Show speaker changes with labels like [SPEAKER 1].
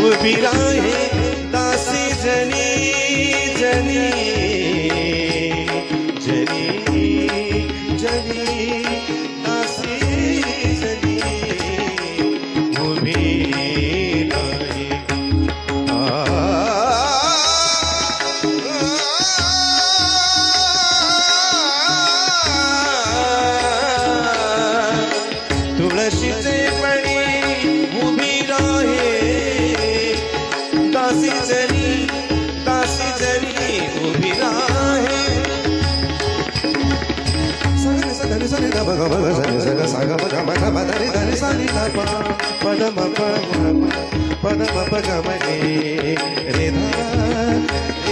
[SPEAKER 1] उभी राहे दासी जनी जनी जनी जनी दासी जनी उभी राहे तुळशीचे पणी उभी राहे दासी जनी उभी राहे सगळे सगळे सगळे ग ग ग सगळे सगळे साग ग ग ग ग रे रे सानी ग प पद म प ग म रे धा